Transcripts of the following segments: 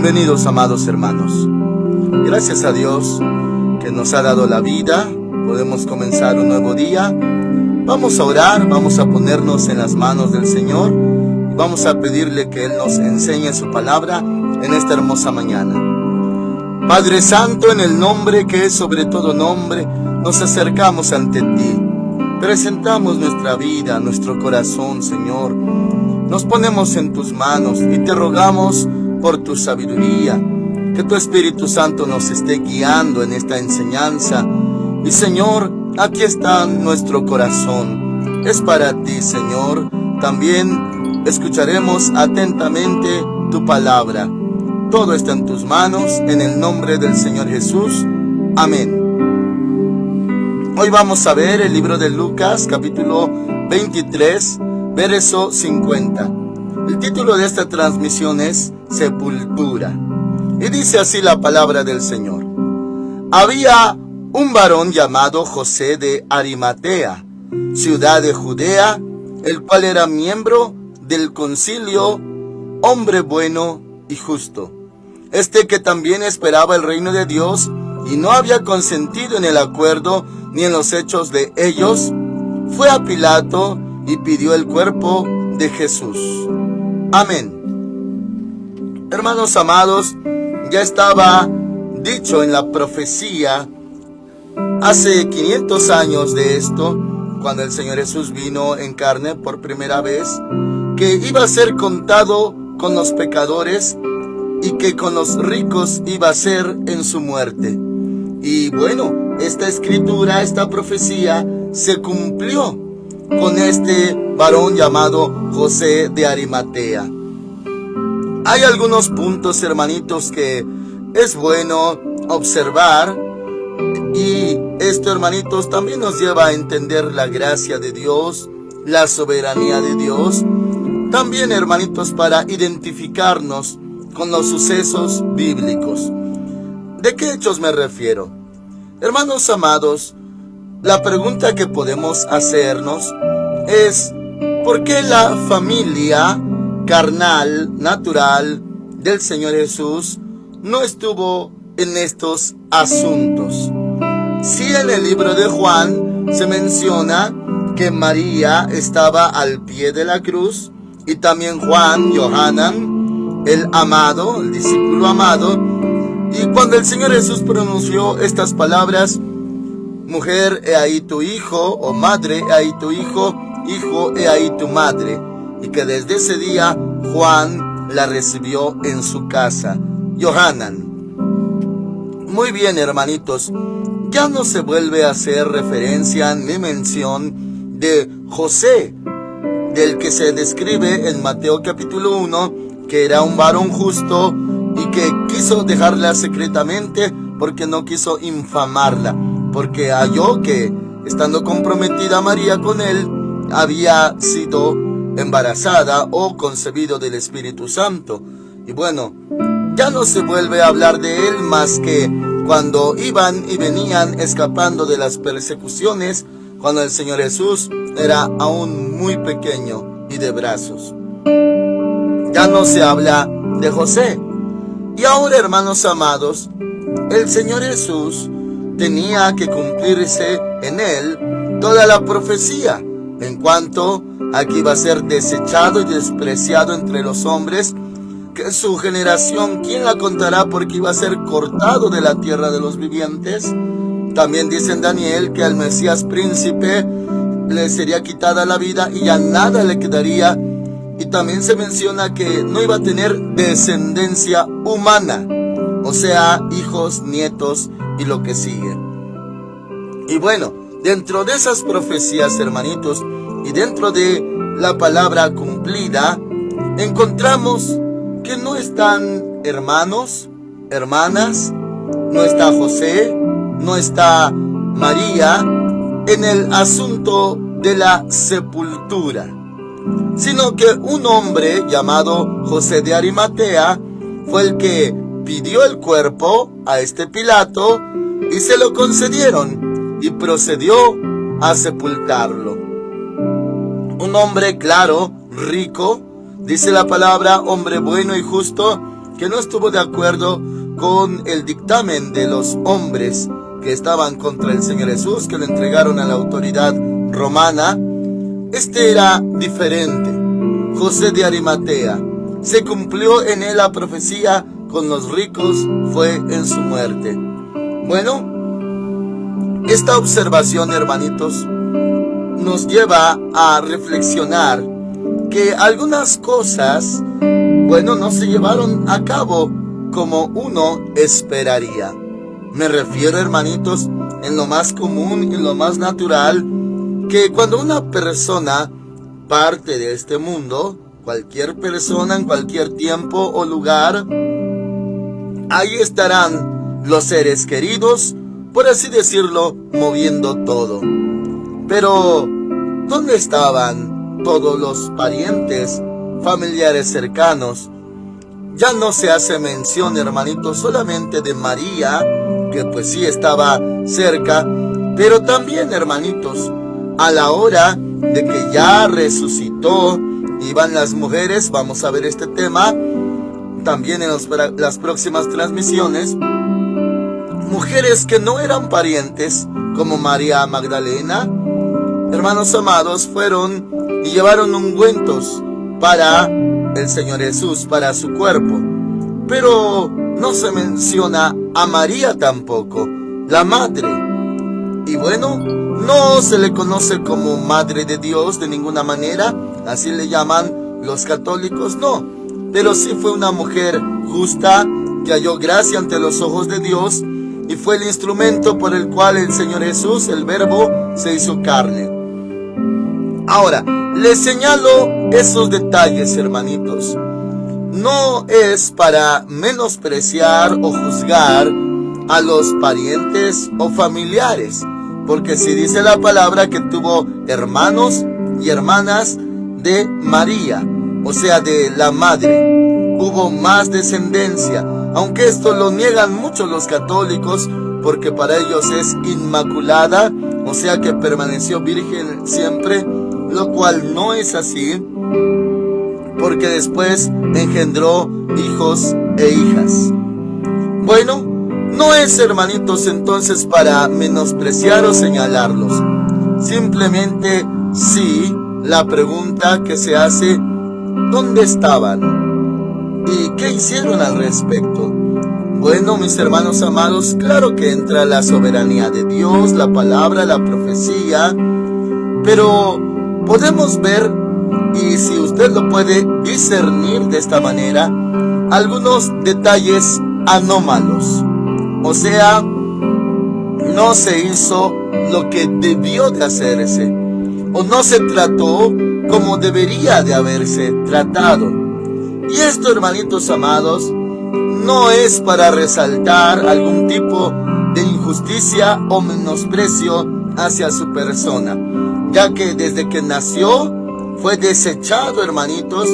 Bienvenidos, amados hermanos. Gracias a Dios que nos ha dado la vida. Podemos comenzar un nuevo día. Vamos a orar, vamos a ponernos en las manos del Señor y vamos a pedirle que Él nos enseñe su palabra en esta hermosa mañana. Padre Santo, en el nombre que es sobre todo nombre, nos acercamos ante ti. Presentamos nuestra vida, nuestro corazón, Señor. Nos ponemos en tus manos y te rogamos por tu sabiduría, que tu Espíritu Santo nos esté guiando en esta enseñanza. Y Señor, aquí está nuestro corazón. Es para ti, Señor. También escucharemos atentamente tu palabra. Todo está en tus manos, en el nombre del Señor Jesús. Amén. Hoy vamos a ver el libro de Lucas, capítulo 23, verso 50. El título de esta transmisión es Sepultura. Y dice así la palabra del Señor. Había un varón llamado José de Arimatea, ciudad de Judea, el cual era miembro del concilio, hombre bueno y justo. Este que también esperaba el reino de Dios y no había consentido en el acuerdo ni en los hechos de ellos, fue a Pilato y pidió el cuerpo de Jesús. Amén. Hermanos amados, ya estaba dicho en la profecía hace 500 años de esto, cuando el Señor Jesús vino en carne por primera vez, que iba a ser contado con los pecadores y que con los ricos iba a ser en su muerte. Y bueno, esta escritura, esta profecía se cumplió con este varón llamado José de Arimatea. Hay algunos puntos, hermanitos, que es bueno observar, y esto, hermanitos, también nos lleva a entender la gracia de Dios, la soberanía de Dios. También, hermanitos, para identificarnos con los sucesos bíblicos. ¿De qué hechos me refiero? Hermanos amados, la pregunta que podemos hacernos es: ¿por qué la familia carnal, natural del Señor Jesús no estuvo en estos asuntos? Si en el libro de Juan se menciona que María estaba al pie de la cruz, y también Juan, Johanan, el amado, el discípulo amado, y cuando el Señor Jesús pronunció estas palabras: mujer, he ahí tu hijo, o madre, he ahí tu hijo, hijo, he ahí tu madre, y que desde ese día Juan la recibió en su casa, Johanan. Muy bien, hermanitos, ya no se vuelve a hacer referencia ni mención de José, del que se describe en Mateo capítulo 1, que era un varón justo y que quiso dejarla secretamente porque no quiso infamarla, porque halló que, estando comprometida María con él, había sido embarazada o concebido del Espíritu Santo. Y bueno, ya no se vuelve a hablar de él más que cuando iban y venían escapando de las persecuciones, cuando el Señor Jesús era aún muy pequeño y de brazos. Ya no se habla de José. Y ahora, hermanos amados, el Señor Jesús tenía que cumplirse en él toda la profecía en cuanto a que iba a ser desechado y despreciado entre los hombres, que su generación, ¿quién la contará? Porque iba a ser cortado de la tierra de los vivientes. También dice en Daniel que al Mesías príncipe le sería quitada la vida y ya nada le quedaría. Y también se menciona que no iba a tener descendencia humana, o sea, hijos, nietos y lo que sigue. Y bueno, dentro de esas profecías, hermanitos, y dentro de la palabra cumplida, encontramos que no están hermanos, hermanas, no está José, no está María en el asunto de la sepultura, sino que un hombre llamado José de Arimatea fue el que pidió el cuerpo a este Pilato y se lo concedieron y procedió a sepultarlo. Un hombre claro, rico, dice la palabra, hombre bueno y justo, que no estuvo de acuerdo con el dictamen de los hombres que estaban contra el Señor Jesús, que lo entregaron a la autoridad romana. Este era diferente. José de Arimatea. Se cumplió en él la profecía: con los ricos fue en su muerte. Bueno, esta observación, hermanitos, nos lleva a reflexionar que algunas cosas, bueno, no se llevaron a cabo como uno esperaría. Me refiero, hermanitos, en lo más común y lo más natural, que cuando una persona parte de este mundo, cualquier persona en cualquier tiempo o lugar, ahí estarán los seres queridos, por así decirlo, moviendo todo. Pero, ¿dónde estaban todos los parientes, familiares cercanos? Ya no se hace mención, hermanitos, solamente de María, que pues sí estaba cerca, pero también, hermanitos, a la hora de que ya resucitó, iban las mujeres, vamos a ver este tema también en las próximas transmisiones, mujeres que no eran parientes, como María Magdalena, hermanos amados, fueron y llevaron ungüentos para el Señor Jesús, para su cuerpo. Pero no se menciona a María tampoco, la madre. Y bueno, no se le conoce como Madre de Dios de ninguna manera, así le llaman los católicos, no. Pero sí fue una mujer justa que halló gracia ante los ojos de Dios y fue el instrumento por el cual el Señor Jesús, el Verbo, se hizo carne. Ahora, les señalo esos detalles, hermanitos. No es para menospreciar o juzgar a los parientes o familiares, porque si dice la palabra que tuvo hermanos y hermanas de María, o sea, de la madre, hubo más descendencia, aunque esto lo niegan mucho los católicos, porque para ellos es inmaculada, o sea que permaneció virgen siempre, lo cual no es así, porque después engendró hijos e hijas. Bueno, no es, hermanitos, entonces para menospreciar o señalarlos. Simplemente sí, la pregunta que se hace: ¿dónde estaban? ¿Y qué hicieron al respecto? Bueno, mis hermanos amados, claro que entra la soberanía de Dios, la palabra, la profecía, pero podemos ver, y si usted lo puede discernir de esta manera, algunos detalles anómalos. O sea, no se hizo lo que debió de hacerse, o no se trató como debería de haberse tratado. Y esto, hermanitos amados, no es para resaltar algún tipo de injusticia o menosprecio hacia su persona, ya que desde que nació fue desechado, hermanitos.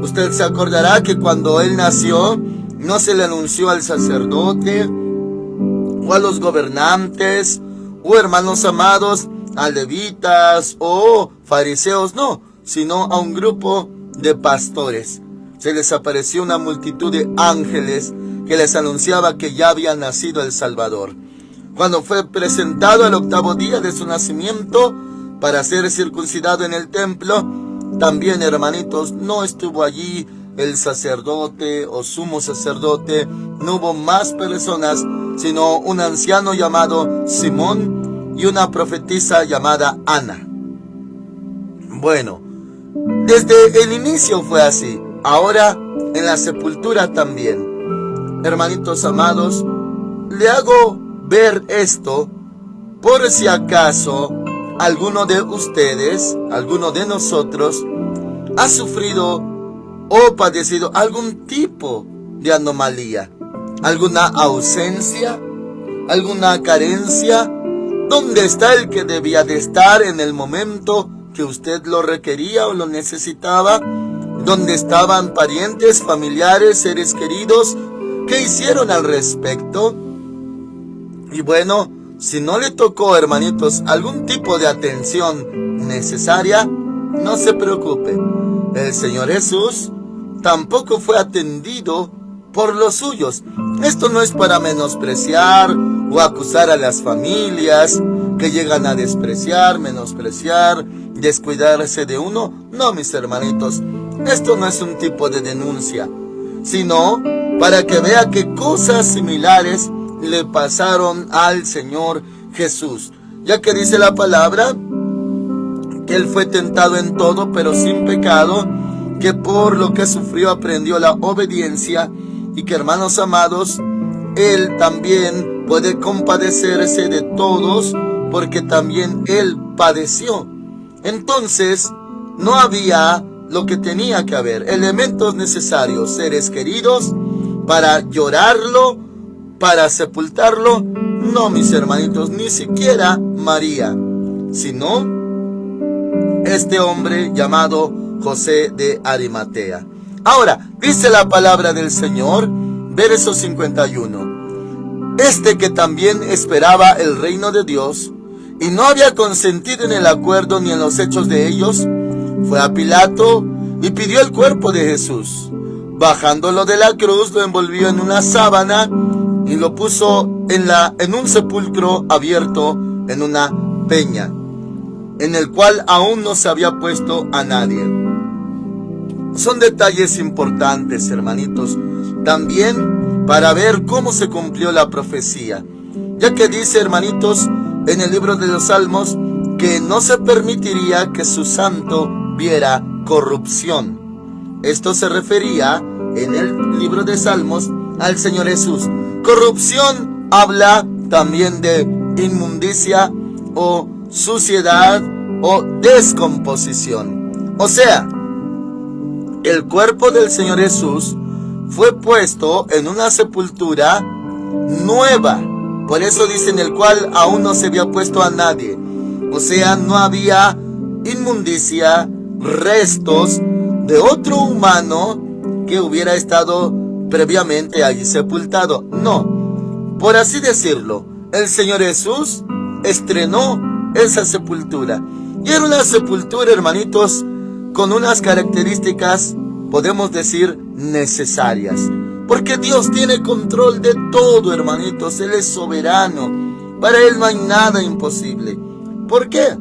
Usted se acordará que cuando él nació no se le anunció al sacerdote o a los gobernantes o, hermanos amados, a levitas o fariseos, no, sino a un grupo de pastores. Se les apareció una multitud de ángeles que les anunciaba que ya había nacido el Salvador. Cuando fue presentado al 8º día de su nacimiento para ser circuncidado en el templo, también, hermanitos, no estuvo allí el sacerdote o sumo sacerdote, no hubo más personas, sino un anciano llamado Simón y una profetisa llamada Ana. Bueno, desde el inicio fue así, ahora en la sepultura también. Hermanitos amados, le hago ver esto por si acaso alguno de ustedes, alguno de nosotros, ha sufrido o padecido algún tipo de anomalía, alguna ausencia, alguna carencia. ¿Dónde está el que debía de estar en el momento que usted lo requería o lo necesitaba? ¿Dónde estaban parientes, familiares, seres queridos? ¿Qué hicieron al respecto? Y bueno, si no le tocó, hermanitos, algún tipo de atención necesaria, no se preocupe. El Señor Jesús tampoco fue atendido por los suyos. Esto no es para menospreciar o acusar a las familias que llegan a despreciar, menospreciar, descuidarse de uno. No, mis hermanitos, esto no es un tipo de denuncia, sino para que vea que cosas similares le pasaron al Señor Jesús, ya que dice la palabra que Él fue tentado en todo, pero sin pecado, que por lo que sufrió aprendió la obediencia, y que, hermanos amados, Él también puede compadecerse de todos, porque también Él padeció. Entonces, no había lo que tenía que haber, elementos necesarios, seres queridos, para llorarlo, para sepultarlo. No, mis hermanitos, ni siquiera María, sino este hombre llamado José de Arimatea. Ahora, dice la palabra del Señor, verso 51. Este que también esperaba el reino de Dios, y no había consentido en el acuerdo ni en los hechos de ellos, fue a Pilato y pidió el cuerpo de Jesús. Bajándolo de la cruz, lo envolvió en una sábana y lo puso en un sepulcro abierto en una peña, en el cual aún no se había puesto a nadie. Son detalles importantes, hermanitos, también para ver cómo se cumplió la profecía, ya que dice, hermanitos, en el libro de los Salmos, que no se permitiría que su santo viera corrupción. Esto se refería en el libro de Salmos al Señor Jesús. Corrupción habla también de inmundicia o suciedad o descomposición. O sea, el cuerpo del Señor Jesús fue puesto en una sepultura nueva. Por eso dice, en el cual aún no se había puesto a nadie. O sea, no había inmundicia, restos de otro humano que hubiera estado previamente allí sepultado. No, por así decirlo, el Señor Jesús estrenó esa sepultura. Y era una sepultura, hermanitos, con unas características, podemos decir, necesarias. Porque Dios tiene control de todo, hermanitos. Él es soberano. Para Él no hay nada imposible. ¿Por qué?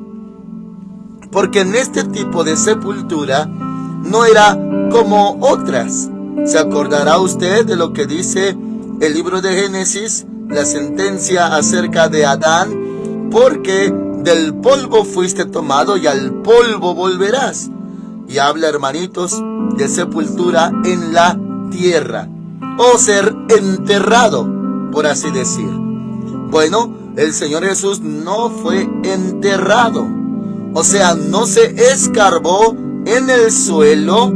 Porque en este tipo de sepultura no era como otras. ¿Se acordará usted de lo que dice el libro de Génesis? La sentencia acerca de Adán. Porque del polvo fuiste tomado y al polvo volverás. Y habla, hermanitos, de sepultura en la tierra, o ser enterrado, por así decir. Bueno, el Señor Jesús no fue enterrado, o sea, no se escarbó en el suelo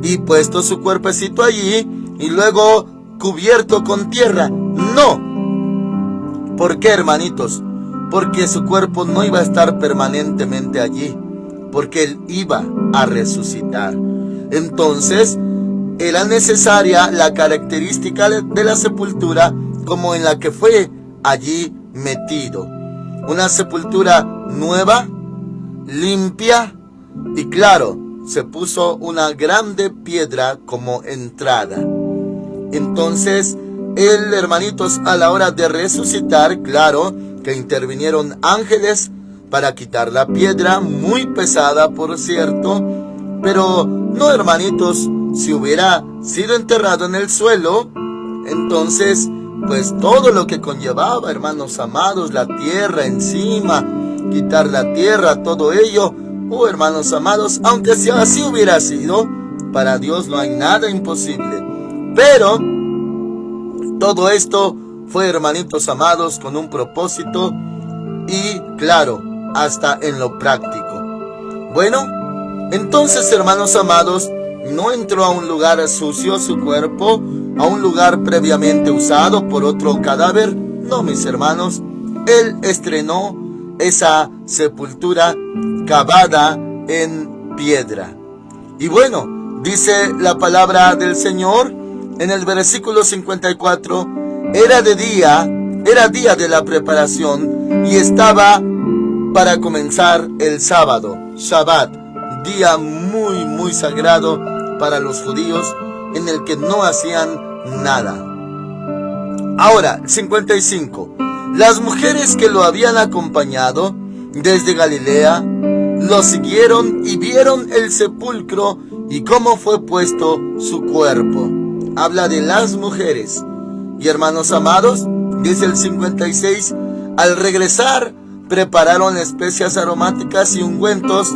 y puesto su cuerpecito allí y luego cubierto con tierra. No. ¿Por qué, hermanitos? Porque su cuerpo no iba a estar permanentemente allí, porque Él iba a resucitar. Entonces, era necesaria la característica de la sepultura como en la que fue allí metido. Una sepultura nueva, limpia, y claro, se puso una grande piedra como entrada. Entonces, Él, hermanitos, a la hora de resucitar, claro, que intervinieron ángeles para quitar la piedra, muy pesada por cierto, pero no, hermanitos, si hubiera sido enterrado en el suelo, entonces, pues todo lo que conllevaba, hermanos amados, la tierra encima, quitar la tierra, todo ello, hermanos amados, aunque si así hubiera sido, para Dios no hay nada imposible. Pero todo esto fue, hermanitos amados, con un propósito y, claro, hasta en lo práctico. Bueno, entonces, hermanos amados, no entró a un lugar sucio su cuerpo, a un lugar previamente usado por otro cadáver. No, mis hermanos, Él estrenó esa sepultura cavada en piedra. Y bueno, dice la palabra del Señor en el versículo 54, era día de la preparación y estaba para comenzar el sábado, Shabbat, día muy sagrado para los judíos, en el que no hacían nada. Ahora, 55. Las mujeres que lo habían acompañado desde Galilea lo siguieron y vieron el sepulcro y cómo fue puesto su cuerpo. Habla de las mujeres. Y hermanos amados, dice el 56, al regresar prepararon especias aromáticas y ungüentos,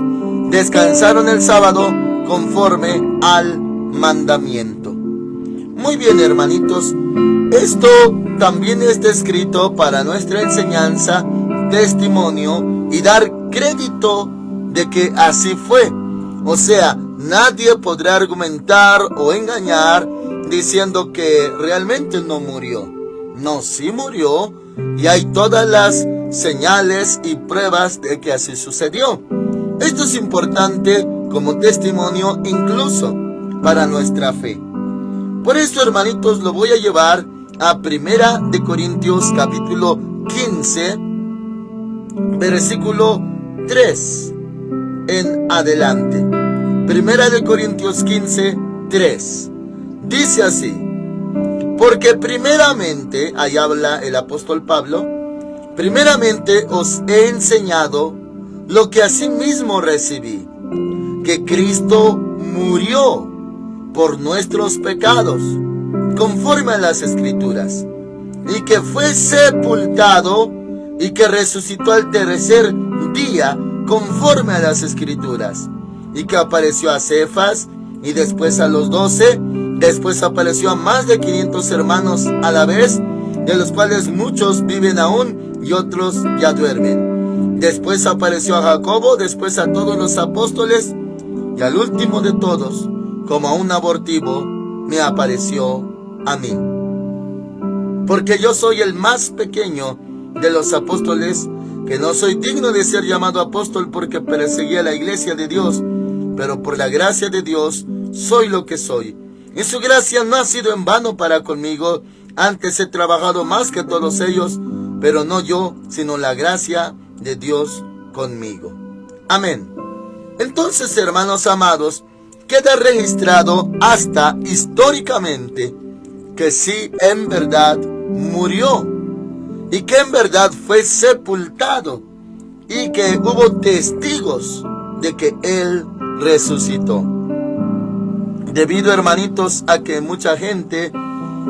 descansaron el sábado conforme al mandamiento. Muy bien, hermanitos, esto también está escrito para nuestra enseñanza, testimonio y dar crédito de que así fue. O sea, nadie podrá argumentar o engañar diciendo que realmente no murió. No, sí murió, y hay todas las señales y pruebas de que así sucedió. Esto es importante como testimonio incluso para nuestra fe. Por eso, hermanitos, lo voy a llevar a 1 de Corintios capítulo 15, versículo 3 en adelante. 1 de Corintios 15, 3. Dice así: porque primeramente, ahí habla el apóstol Pablo, primeramente os he enseñado lo que asimismo recibí, que Cristo murió por nuestros pecados, conforme a las Escrituras, y que fue sepultado, y que resucitó al tercer día, conforme a las Escrituras, y que apareció a Cefas, y después a los 12, después apareció a más de 500 hermanos a la vez, de los cuales muchos viven aún, y otros ya duermen. Después apareció a Jacobo, después a todos los apóstoles, y al último de todos, como a un abortivo, me apareció a mí. Porque yo soy el más pequeño de los apóstoles, que no soy digno de ser llamado apóstol porque perseguía la iglesia de Dios, pero por la gracia de Dios soy lo que soy. Y su gracia no ha sido en vano para conmigo, antes he trabajado más que todos ellos, pero no yo, sino la gracia de Dios conmigo. Amén. Entonces, hermanos amados, queda registrado hasta históricamente que sí, en verdad murió, y que en verdad fue sepultado, y que hubo testigos de que Él resucitó. Debido, hermanitos, a que mucha gente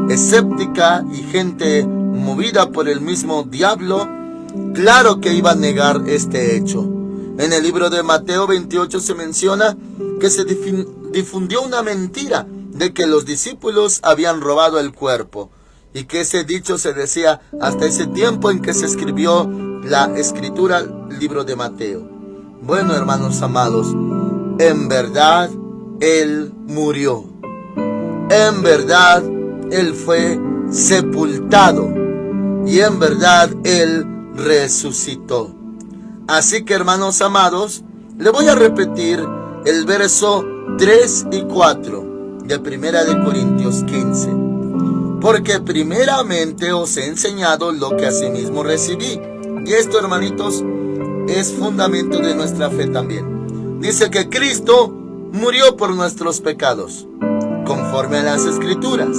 escéptica y gente movida por el mismo diablo, claro que iba a negar este hecho. En el libro de Mateo 28 se menciona que se difundió una mentira de que los discípulos habían robado el cuerpo, y que ese dicho se decía hasta ese tiempo en que se escribió la escritura, el libro de Mateo. Bueno, hermanos amados, en verdad Él murió. En verdad Él fue sepultado, y en verdad Él resucitó. Así que, hermanos amados, le voy a repetir el verso 3 y 4 de 1 de Corintios 15. Porque primeramente os he enseñado lo que asimismo recibí. Y esto, hermanitos, es fundamento de nuestra fe también. Dice que Cristo murió por nuestros pecados, conforme a las Escrituras,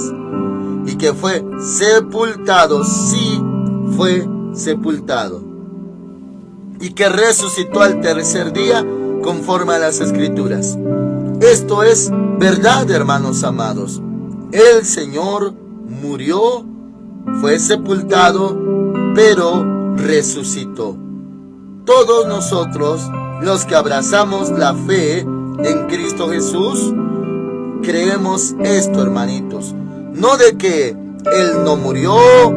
y que fue sepultado, sí fue sepultado, y que resucitó al tercer día, conforme a las Escrituras. Esto es verdad, hermanos amados. El Señor murió, fue sepultado, pero resucitó. Todos nosotros, los que abrazamos la fe en Cristo Jesús, creemos esto, hermanitos. No de que Él no murió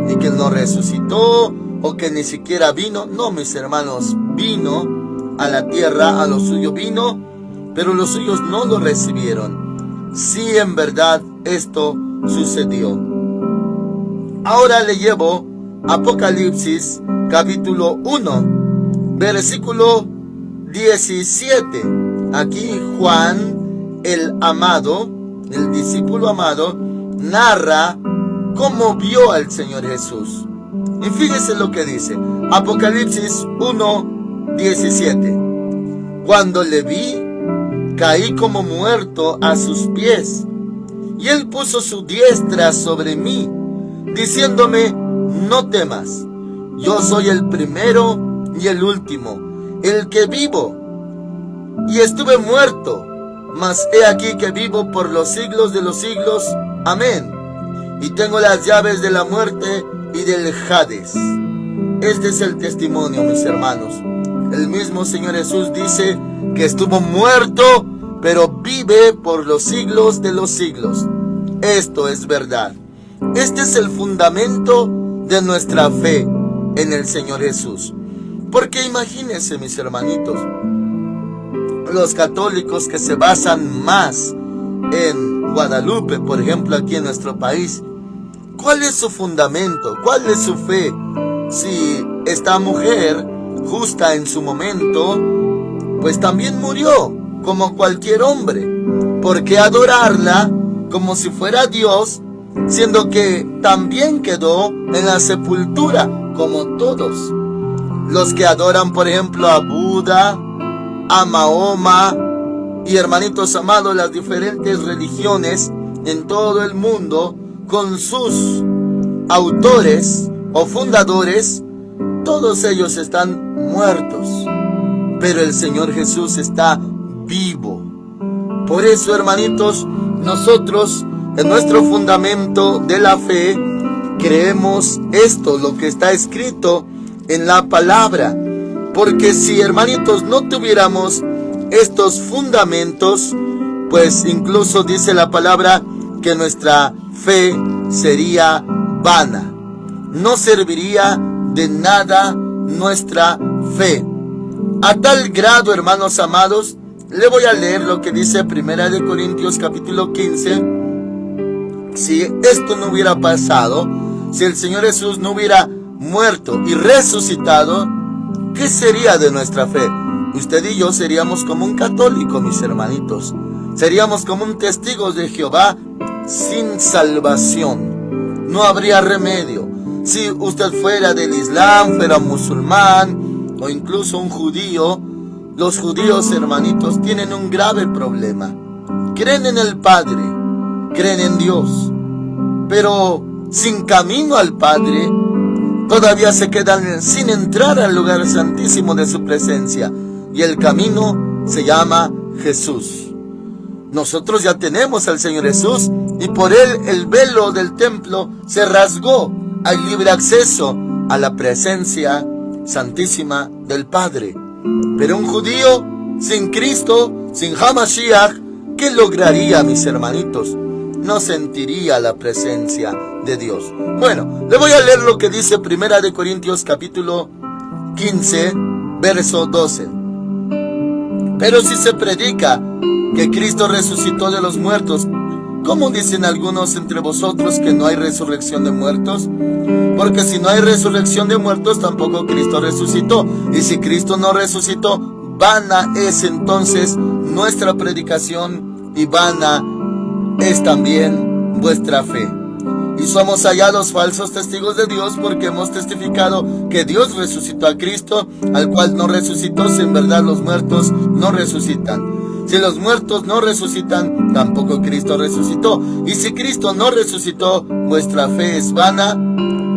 y que Él no resucitó, o que ni siquiera vino. No, mis hermanos, vino a la tierra, a lo suyo vino, pero los suyos no lo recibieron. Sí, en verdad, esto sucedió. Ahora le llevo Apocalipsis capítulo 1, versículo 17. Aquí Juan, el amado, el discípulo amado, narra cómo vio al Señor Jesús. Y fíjese lo que dice Apocalipsis 1, 17. Cuando le vi, caí como muerto a sus pies, Y él puso su diestra sobre mí, diciéndome: no temas, yo soy el primero y el último, el que vivo. Y estuve muerto, mas he aquí que vivo por los siglos de los siglos. Amén. Y tengo las llaves de la muerte y del Hades. Este es el testimonio, mis hermanos. El mismo Señor Jesús dice que estuvo muerto, pero vive por los siglos de los siglos. Esto es verdad. Este es el fundamento de nuestra fe en el Señor Jesús. Porque imagínense, mis hermanitos, los católicos que se basan más en Guadalupe, por ejemplo, aquí en nuestro país, ¿cuál es su fundamento? ¿Cuál es su fe? Si esta mujer, justa en su momento, pues también murió como cualquier hombre. ¿Por qué adorarla como si fuera Dios, siendo que también quedó en la sepultura como todos? Los que adoran, por ejemplo, a Buda, a Mahoma y, hermanitos amados, las diferentes religiones en todo el mundo, con sus autores o fundadores, todos ellos están muertos, pero el Señor Jesús está vivo. Por eso, hermanitos, nosotros en nuestro fundamento de la fe creemos esto, lo que está escrito en la palabra. Porque si, hermanitos, no tuviéramos estos fundamentos, pues incluso dice la palabra que nuestra fe sería vana. No serviría de nada nuestra fe. A tal grado, hermanos amados, le voy a leer lo que dice 1 Corintios capítulo 15. Si esto no hubiera pasado, si el Señor Jesús no hubiera muerto y resucitado, ¿qué sería de nuestra fe? Usted y yo seríamos como un católico, mis hermanitos. Seríamos como un testigo de Jehová sin salvación. No habría remedio. Si usted fuera del Islam, fuera musulmán o incluso un judío, los judíos, hermanitos, tienen un grave problema. Creen en el Padre, creen en Dios, pero sin camino al Padre, todavía se quedan sin entrar al lugar santísimo de su presencia. Y el camino se llama Jesús. Nosotros ya tenemos al Señor Jesús y por él el velo del templo se rasgó. Hay libre acceso a la presencia santísima del Padre. Pero un judío sin Cristo, sin Hamashiach, ¿qué lograría, mis hermanitos? No sentiría la presencia de Dios. Bueno, le voy a leer lo que dice 1 Corintios capítulo 15, verso 12. Pero si se predica que Cristo resucitó de los muertos, ¿cómo dicen algunos entre vosotros que no hay resurrección de muertos? Porque si no hay resurrección de muertos, tampoco Cristo resucitó. Y si Cristo no resucitó, vana es entonces nuestra predicación y vana es también vuestra fe. Y somos hallados falsos testigos de Dios, porque hemos testificado que Dios resucitó a Cristo, al cual no resucitó, si en verdad los muertos no resucitan. Si los muertos no resucitan, tampoco Cristo resucitó. Y si Cristo no resucitó, vuestra fe es vana,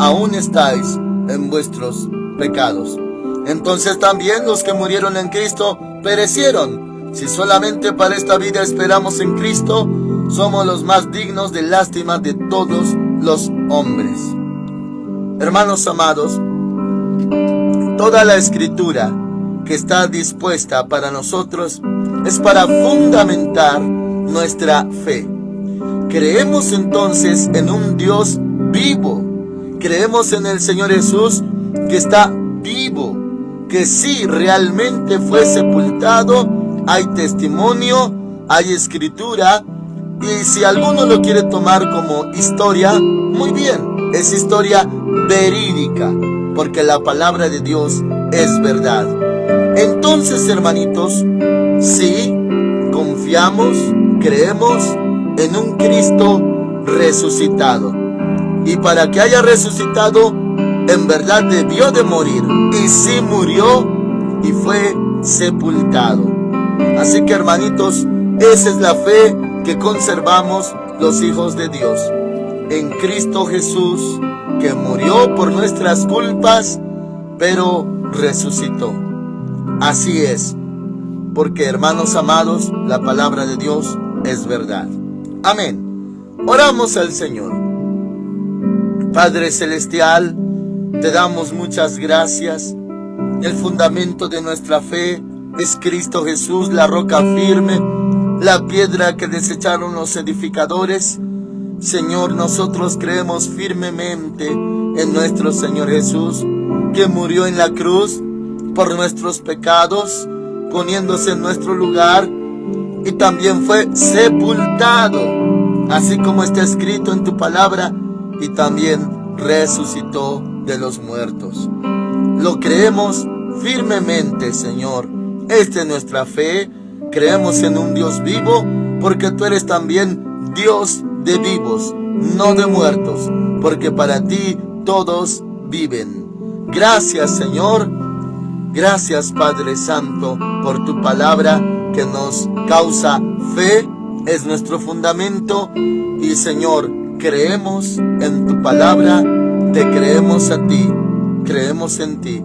aún estáis en vuestros pecados. Entonces también los que murieron en Cristo perecieron. Si solamente para esta vida esperamos en Cristo, somos los más dignos de lástima de todos los hombres. Hermanos amados, toda la escritura que está dispuesta para nosotros es para fundamentar nuestra fe. Creemos entonces en un Dios vivo. Creemos en el Señor Jesús que está vivo, que sí realmente fue sepultado. Hay testimonio, hay escritura. Y si alguno lo quiere tomar como historia, muy bien, es historia verídica, porque la palabra de Dios es verdad. Entonces, hermanitos, sí, confiamos, creemos en un Cristo resucitado. Y para que haya resucitado, en verdad debió de morir. Y sí murió y fue sepultado. Así que, hermanitos, esa es la fe que conservamos los hijos de Dios, en Cristo Jesús, que murió por nuestras culpas, pero resucitó. Así es, porque hermanos amados, la palabra de Dios es verdad. Amén. Oramos al Señor. Padre Celestial, te damos muchas gracias. El fundamento de nuestra fe es Cristo Jesús, la roca firme, la piedra que desecharon los edificadores. Señor, nosotros creemos firmemente en nuestro Señor Jesús, que murió en la cruz por nuestros pecados, poniéndose en nuestro lugar, y también fue sepultado, así como está escrito en tu palabra, y también resucitó de los muertos. Lo creemos firmemente, Señor. Esta es nuestra fe. Creemos en un Dios vivo, porque tú eres también Dios de vivos, no de muertos, porque para ti todos viven. Gracias, Señor. Gracias, Padre Santo, por tu palabra que nos causa fe, es nuestro fundamento. Y, Señor, creemos en tu palabra, te creemos a ti, creemos en ti.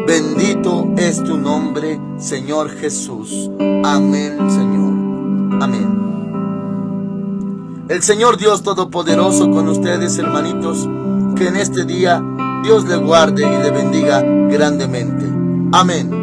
Bendito es tu nombre, Señor Jesús. Amén, Señor. Amén. El Señor Dios Todopoderoso con ustedes, hermanitos, que en este día Dios le guarde y le bendiga grandemente. Amén.